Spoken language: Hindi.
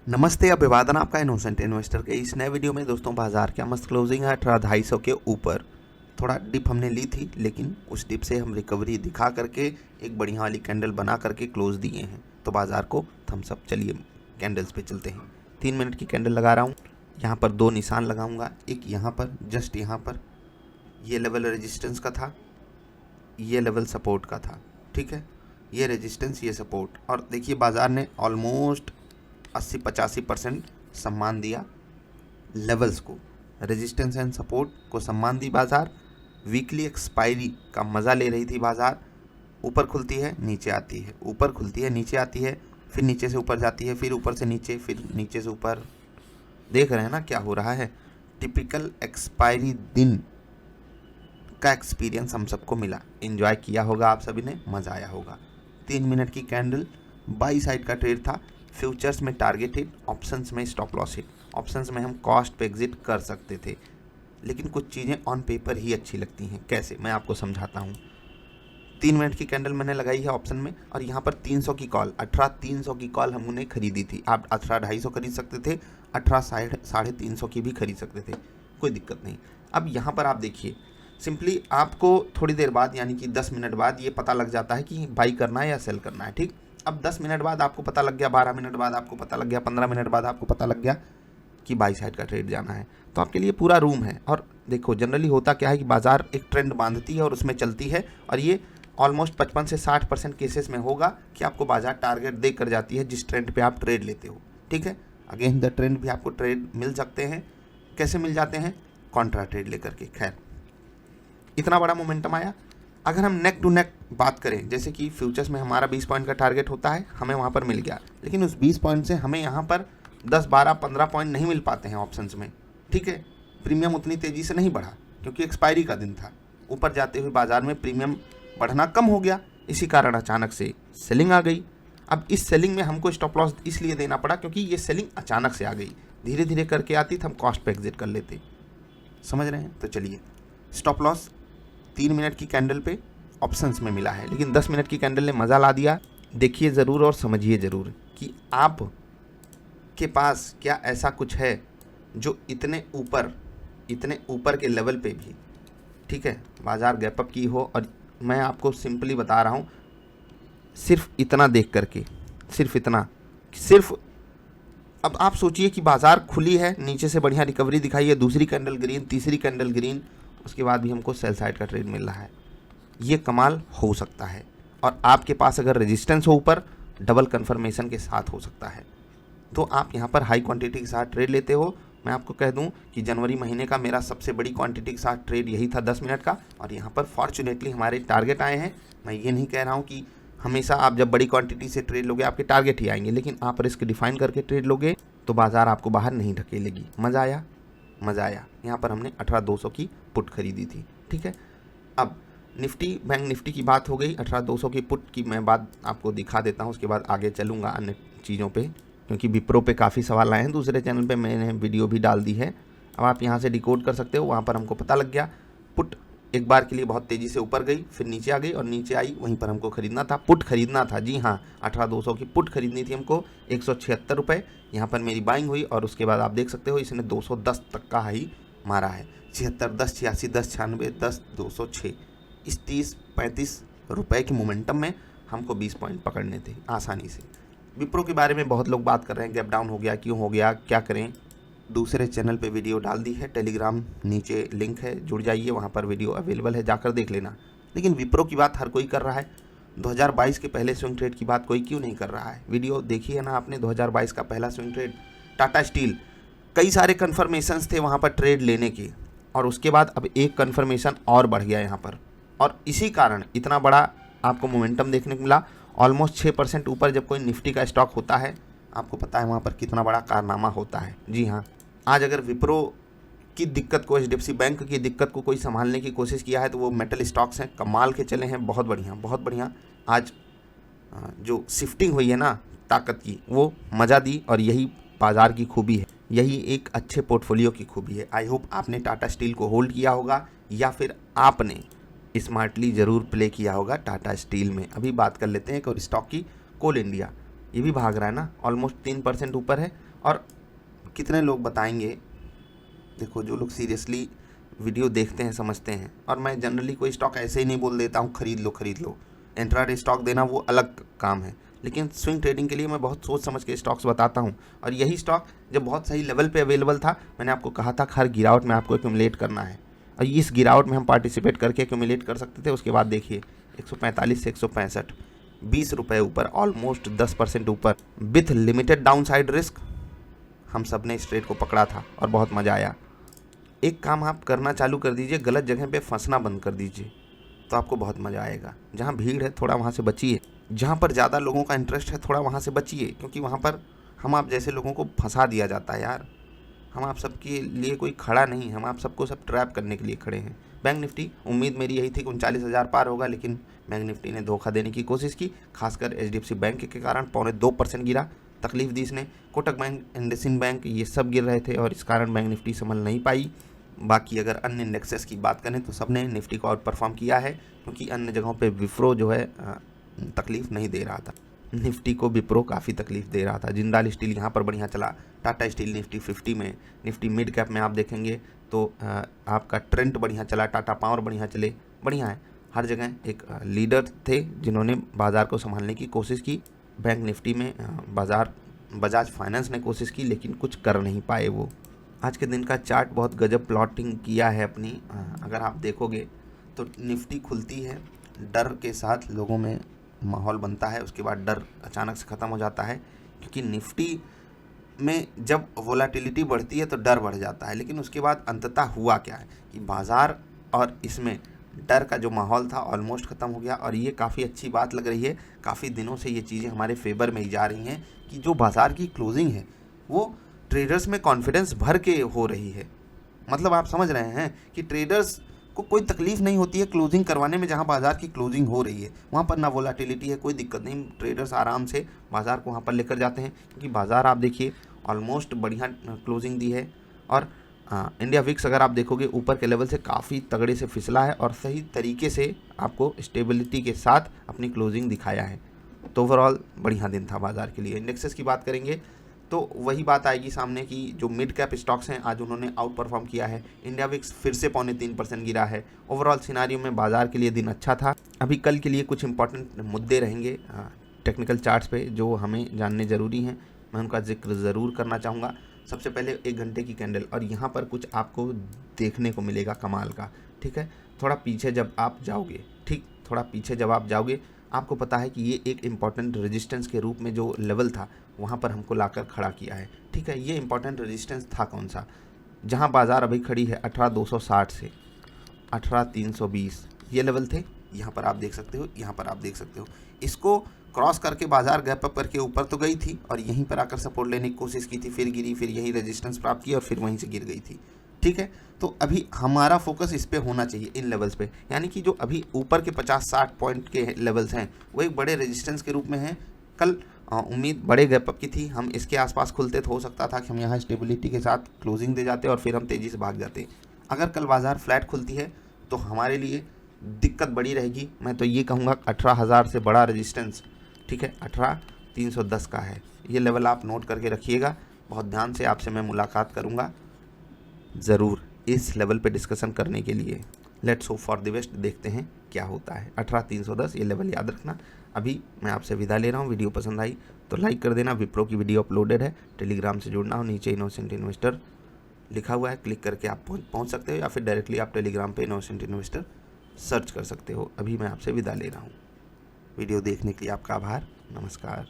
नमस्ते, अभिवादन आपका इनोसेंट इन्वेस्टर के इस नए वीडियो में। दोस्तों, बाजार क्या मस्त क्लोजिंग है 18,250 के ऊपर। थोड़ा डिप हमने ली थी, लेकिन उस डिप से हम रिकवरी दिखा करके एक बढ़िया वाली कैंडल बना करके क्लोज दिए हैं। तो बाजार को थम्स अप। चलिए कैंडल्स पे चलते हैं। 3 मिनट की कैंडल लगा रहा हूँ। यहाँ पर 2 निशान लगाऊंगा, एक यहाँ पर, जस्ट यहाँ पर। ये लेवल रेजिस्टेंस का था, ये लेवल सपोर्ट का था। ठीक है, ये रेजिस्टेंस, ये सपोर्ट। और देखिए बाजार ने ऑलमोस्ट 80-85% सम्मान दिया लेवल्स को, रेजिस्टेंस एंड सपोर्ट को सम्मान दी बाजार। वीकली एक्सपायरी का मज़ा ले रही थी बाजार। ऊपर खुलती है, नीचे आती है, ऊपर खुलती है, नीचे आती है, फिर नीचे से ऊपर जाती है, फिर ऊपर से नीचे, फिर नीचे से ऊपर। देख रहे हैं ना क्या हो रहा है। टिपिकल एक्सपायरी दिन का एक्सपीरियंस हम सबको मिला, एंजॉय किया होगा आप सभी ने, मज़ा आया होगा। 3 मिनट की कैंडल बाई साइड का ट्रेड था। फ्यूचर्स में टारगेट हिट, ऑप्शंस में स्टॉप लॉस हिट। ऑप्शंस में हम कॉस्ट पे एग्जिट कर सकते थे, लेकिन कुछ चीज़ें ऑन पेपर ही अच्छी लगती हैं। कैसे, मैं आपको समझाता हूँ। 3 मिनट की कैंडल मैंने लगाई है ऑप्शन में, और यहाँ पर 300 की कॉल, 18,300 की कॉल हमने खरीदी थी। आप 18,250 खरीद सकते थे, 18,350 की भी खरीद सकते थे, कोई दिक्कत नहीं। अब यहाँ पर आप देखिए, सिंपली आपको थोड़ी देर बाद, यानी कि 10 मिनट बाद ये पता लग जाता है कि बाई करना है या सेल करना है। ठीक, अब 10 मिनट बाद आपको पता लग गया, 12 मिनट बाद आपको पता लग गया, 15 मिनट बाद आपको पता लग गया कि बाई साइड का ट्रेड जाना है, तो आपके लिए पूरा रूम है। और देखो जनरली होता क्या है कि बाजार एक ट्रेंड बांधती है और उसमें चलती है, और ये ऑलमोस्ट 55 से 60% केसेस में होगा कि आपको बाजार टारगेट दे कर जाती है जिस ट्रेंड पे आप ट्रेड लेते हो। ठीक है, अगेन द ट्रेंड भी आपको ट्रेड मिल सकते हैं। कैसे मिल जाते हैं? कॉन्ट्रा ट्रेड लेकर के। खैर, इतना बड़ा मोमेंटम आया। अगर हम नेक टू नेक बात करें, जैसे कि फ्यूचर्स में हमारा 20 पॉइंट का टारगेट होता है, हमें वहाँ पर मिल गया, लेकिन उस 20 पॉइंट से हमें यहाँ पर 10, 12, 15 पॉइंट नहीं मिल पाते हैं ऑप्शंस में। ठीक है, प्रीमियम उतनी तेज़ी से नहीं बढ़ा क्योंकि एक्सपायरी का दिन था। ऊपर जाते हुए बाजार में प्रीमियम बढ़ना कम हो गया, इसी कारण अचानक से सेलिंग आ गई। अब इस सेलिंग में हमको स्टॉप लॉस इसलिए देना पड़ा क्योंकि ये सेलिंग अचानक से आ गई। धीरे धीरे करके आती तो हम कॉस्ट पे एग्जिट कर लेते। समझ रहे हैं? तो चलिए, स्टॉप लॉस 3 मिनट की कैंडल पे ऑप्शंस में मिला है, लेकिन 10 मिनट की कैंडल ने मज़ा ला दिया। देखिए ज़रूर और समझिए ज़रूर कि आप के पास क्या ऐसा कुछ है जो इतने ऊपर के लेवल पे भी, ठीक है, बाजार गैप अप की हो। और मैं आपको सिंपली बता रहा हूँ, सिर्फ इतना देख करके, सिर्फ अब आप सोचिए कि बाजार खुली है, नीचे से बढ़िया रिकवरी दिखाई है, दूसरी कैंडल ग्रीन, तीसरी कैंडल ग्रीन, उसके बाद भी हमको सेल साइड का ट्रेड मिल रहा है। ये कमाल हो सकता है। और आपके पास अगर रेजिस्टेंस हो ऊपर, डबल कन्फर्मेशन के साथ हो सकता है। तो आप यहाँ पर हाई क्वांटिटी के साथ ट्रेड लेते हो। मैं आपको कह दूं कि जनवरी महीने का मेरा सबसे बड़ी क्वांटिटी के साथ ट्रेड यही था, 10 मिनट का, और यहाँ पर फॉर्चुनेटली हमारे टारगेट आए हैं। मैं ये नहीं कह रहा हूँ कि हमेशा आप जब बड़ी क्वांटिटी से ट्रेड लोगे आपके टारगेट ही आएंगे, लेकिन आप रिस्क डिफाइन करके ट्रेड लोगे तो बाजार आपको बाहर नहीं ढकेलेगी। मज़ा आया, मज़ा आया। यहाँ पर हमने 18,200 की पुट खरीदी थी। ठीक है, अब निफ्टी, बैंक निफ्टी की बात हो गई, 18,200 की पुट की मैं बात आपको दिखा देता हूँ, उसके बाद आगे चलूँगा अन्य चीज़ों पे, क्योंकि विप्रो पे काफ़ी सवाल आए हैं। दूसरे चैनल पे मैंने वीडियो भी डाल दी है, अब आप यहाँ से डिकोड कर सकते हो। वहाँ पर हमको पता लग गया, पुट एक बार के लिए बहुत तेज़ी से ऊपर गई, फिर नीचे आ गई, और नीचे आई, वहीं पर हमको खरीदना था, पुट खरीदना था। जी हाँ, 18,200 की पुट खरीदनी थी हमको, 176 रुपये। यहाँ पर मेरी बाइंग हुई, और उसके बाद आप देख सकते हो इसने 210 तक का हाई मारा है। 76, 10, 86, 10, 96, 10, 206, इस 30-35 रुपये के मोमेंटम में हमको 20 पॉइंट पकड़ने थे आसानी से। विप्रो के बारे में बहुत लोग बात कर रहे हैं, गैप डाउन हो गया, क्यों हो गया, क्या करें। दूसरे चैनल पे वीडियो डाल दी है, टेलीग्राम नीचे लिंक है, जुड़ जाइए, वहाँ पर वीडियो अवेलेबल है, जाकर देख लेना। लेकिन विप्रो की बात हर कोई कर रहा है, 2022 के पहले स्विंग ट्रेड की बात कोई क्यों नहीं कर रहा है। वीडियो देखी है ना आपने, 2022 का पहला स्विंग ट्रेड, टाटा स्टील, कई सारे कन्फर्मेशंस थे वहाँ पर ट्रेड लेने के, और उसके बाद अब एक कन्फर्मेशन और बढ़ गया यहाँ पर, और इसी कारण इतना बड़ा आपको मोमेंटम देखने को मिला। ऑलमोस्ट 6% ऊपर जब कोई निफ्टी का स्टॉक होता है, आपको पता है वहाँ पर कितना बड़ा कारनामा होता है। जी हाँ, आज अगर विप्रो की दिक्कत को, एचडीएफसी बैंक की दिक्कत को कोई संभालने की कोशिश किया है तो वो मेटल स्टॉक्स हैं, कमाल के चले हैं, बहुत बढ़िया, बहुत बढ़िया। आज जो शिफ्टिंग हुई है ना ताकत की, वो मज़ा दी, और यही बाज़ार की खूबी है, यही एक अच्छे पोर्टफोलियो की खूबी है। आई होप आपने टाटा स्टील को होल्ड किया होगा, या फिर आपने स्मार्टली ज़रूर प्ले किया होगा टाटा स्टील में। अभी बात कर लेते हैं एक और स्टॉक की, कोल इंडिया। ये भी भाग रहा है ना, ऑलमोस्ट 3% ऊपर है। और कितने लोग बताएंगे, देखो जो लोग सीरियसली वीडियो देखते हैं समझते हैं, और मैं जनरली कोई स्टॉक ऐसे ही नहीं बोल देता हूँ खरीद लो। इंट्राडे स्टॉक देना वो अलग काम है, लेकिन स्विंग ट्रेडिंग के लिए मैं बहुत सोच समझ के स्टॉक्स बताता हूँ। और यही स्टॉक जब बहुत सही लेवल पे अवेलेबल था, मैंने आपको कहा था हर गिरावट में आपको एक्यूमुलेट करना है, और इस गिरावट में हम पार्टिसिपेट करके एक्यूमुलेट कर सकते थे। उसके बाद देखिए 145 से 165, 20 रुपये ऊपर, ऑलमोस्ट 10% ऊपर, with limited down side risk. हम सब ने इस ट्रेड को पकड़ा था और बहुत मज़ा आया। एक काम आप करना चालू कर दीजिए, गलत जगह पे फंसना बंद कर दीजिए, तो आपको बहुत मज़ा आएगा। जहाँ भीड़ है थोड़ा वहाँ से बचिए, जहाँ पर ज़्यादा लोगों का इंटरेस्ट है थोड़ा वहाँ से बचिए, क्योंकि वहाँ पर हम आप जैसे लोगों को फंसा दिया जाता है यार। हम आप सबके लिए कोई खड़ा नहीं, हम आप सबको सब ट्रैप करने के लिए खड़े हैं। बैंक निफ्टी, उम्मीद मेरी यही थी कि 39,000 पार होगा, लेकिन बैंक निफ्टी ने धोखा देने की कोशिश की, खासकर HDFC बैंक के कारण 0.25% गिरा, तकलीफ दी इसने। कोटक बैंक, इंडसइंड बैंक, ये सब गिर रहे थे और इस कारण बैंक निफ्टी संभल नहीं पाई। बाकी अगर अन्य इंडेक्सेस की बात करें तो सबने निफ्टी को आउट परफॉर्म किया है, क्योंकि अन्य जगहों पे विप्रो जो है तकलीफ नहीं दे रहा था। निफ्टी को विप्रो काफ़ी तकलीफ दे रहा था। जिंदाल स्टील यहाँ पर बढ़िया चला, टाटा स्टील निफ्टी 50 में, निफ्टी मिड कैप में आप देखेंगे तो आपका ट्रेंड बढ़िया चला, टाटा पावर बढ़िया चले, बढ़िया है। हर जगह एक लीडर थे जिन्होंने बाज़ार को संभालने की कोशिश की। बैंक निफ्टी में बजाज फाइनेंस ने कोशिश की, लेकिन कुछ कर नहीं पाए वो। आज के दिन का चार्ट बहुत गजब प्लॉटिंग किया है अपनी। अगर आप देखोगे तो निफ्टी खुलती है, डर के साथ लोगों में माहौल बनता है, उसके बाद डर अचानक से ख़त्म हो जाता है, क्योंकि निफ्टी में जब वोलेटिलिटी बढ़ती है तो डर बढ़ जाता है। लेकिन उसके बाद अंततः हुआ क्या है कि बाज़ार और इसमें डर का जो माहौल था ऑलमोस्ट ख़त्म हो गया, और ये काफ़ी अच्छी बात लग रही है। काफ़ी दिनों से ये चीज़ें हमारे फेवर में ही जा रही हैं कि जो बाज़ार की क्लोजिंग है वो ट्रेडर्स में कॉन्फिडेंस भर के हो रही है। मतलब आप समझ रहे हैं कि ट्रेडर्स को कोई तकलीफ नहीं होती है क्लोजिंग करवाने में। जहां बाज़ार की क्लोजिंग हो रही है वहां पर ना वोलेटिलिटी है, कोई दिक्कत नहीं, ट्रेडर्स आराम से बाज़ार को वहां पर लेकर जाते हैं, क्योंकि बाज़ार आप देखिए ऑलमोस्ट बढ़िया क्लोजिंग दी है। और इंडिया विक्स अगर आप देखोगे ऊपर के लेवल से काफ़ी तगड़े से फिसला है और सही तरीके से आपको स्टेबिलिटी के साथ अपनी क्लोजिंग दिखाया है। तो ओवरऑल बढ़िया दिन था बाज़ार के लिए। इंडेक्सेस की बात करेंगे तो वही बात आएगी सामने कि जो मिड कैप स्टॉक्स हैं आज उन्होंने आउट परफॉर्म किया है। इंडिया विक्स फिर से 0.3% गिरा है। ओवरऑल सिनारियो में बाज़ार के लिए दिन अच्छा था। अभी कल के लिए कुछ इंपॉर्टेंट मुद्दे रहेंगे टेक्निकल चार्ट्स पे जो हमें जानने ज़रूरी हैं, मैं उनका जिक्र ज़रूर करना चाहूँगा। सबसे पहले 1 घंटे की कैंडल, और यहाँ पर कुछ आपको देखने को मिलेगा कमाल का, ठीक है। थोड़ा पीछे जब आप जाओगे, थोड़ा पीछे जब आप जाओगे आपको पता है कि ये एक इम्पॉर्टेंट रेजिस्टेंस के रूप में जो लेवल था वहाँ पर हमको लाकर खड़ा किया है, ठीक है। ये इम्पॉर्टेंट रेजिस्टेंस था कौन सा, जहाँ बाज़ार अभी खड़ी है 18,260 से 18,320, ये लेवल थे। यहाँ पर आप देख सकते हो, यहाँ पर आप देख सकते हो, इसको क्रॉस करके बाज़ार गैप अप करके ऊपर तो गई थी और यहीं पर आकर सपोर्ट लेने की कोशिश की थी, फिर गिरी, फिर यही रेजिस्टेंस प्राप्त किया और फिर वहीं से गिर गई थी, ठीक है। तो अभी हमारा फोकस इस पे होना चाहिए, इन लेवल्स पे, यानी कि जो अभी ऊपर के 50-60 पॉइंट के लेवल्स हैं वो एक बड़े रेजिस्टेंस के रूप में हैं। कल उम्मीद बड़े गैप अप की थी, हम इसके आसपास खुलते तो हो सकता था कि हम यहाँ स्टेबिलिटी के साथ क्लोजिंग दे जाते और फिर हम तेज़ी से भाग जाते। अगर कल बाज़ार फ्लैट खुलती है तो हमारे लिए दिक्कत बड़ी रहेगी। मैं तो ये कहूँगा 18,000 से बड़ा रेजिस्टेंस, ठीक है, 18,310 का है, ये लेवल आप नोट करके रखिएगा। बहुत ध्यान से आपसे मैं मुलाकात करूँगा ज़रूर इस लेवल पे डिस्कशन करने के लिए। Let's hope for the best, देखते हैं क्या होता है। 18,310 ये लेवल याद रखना। अभी मैं आपसे विदा ले रहा हूँ। वीडियो पसंद आई तो लाइक कर देना। विप्रो की वीडियो अपलोडेड है, टेलीग्राम से जुड़ना हो, नीचे इनोसेंट इन्वेस्टर लिखा हुआ है, क्लिक करके आप पहुँच सकते हो, या फिर डायरेक्टली आप टेलीग्राम पे इनोसेंट इन्वेस्टर सर्च कर सकते हो। अभी मैं आपसे विदा ले रहा हूँ। वीडियो देखने के लिए आपका आभार, नमस्कार।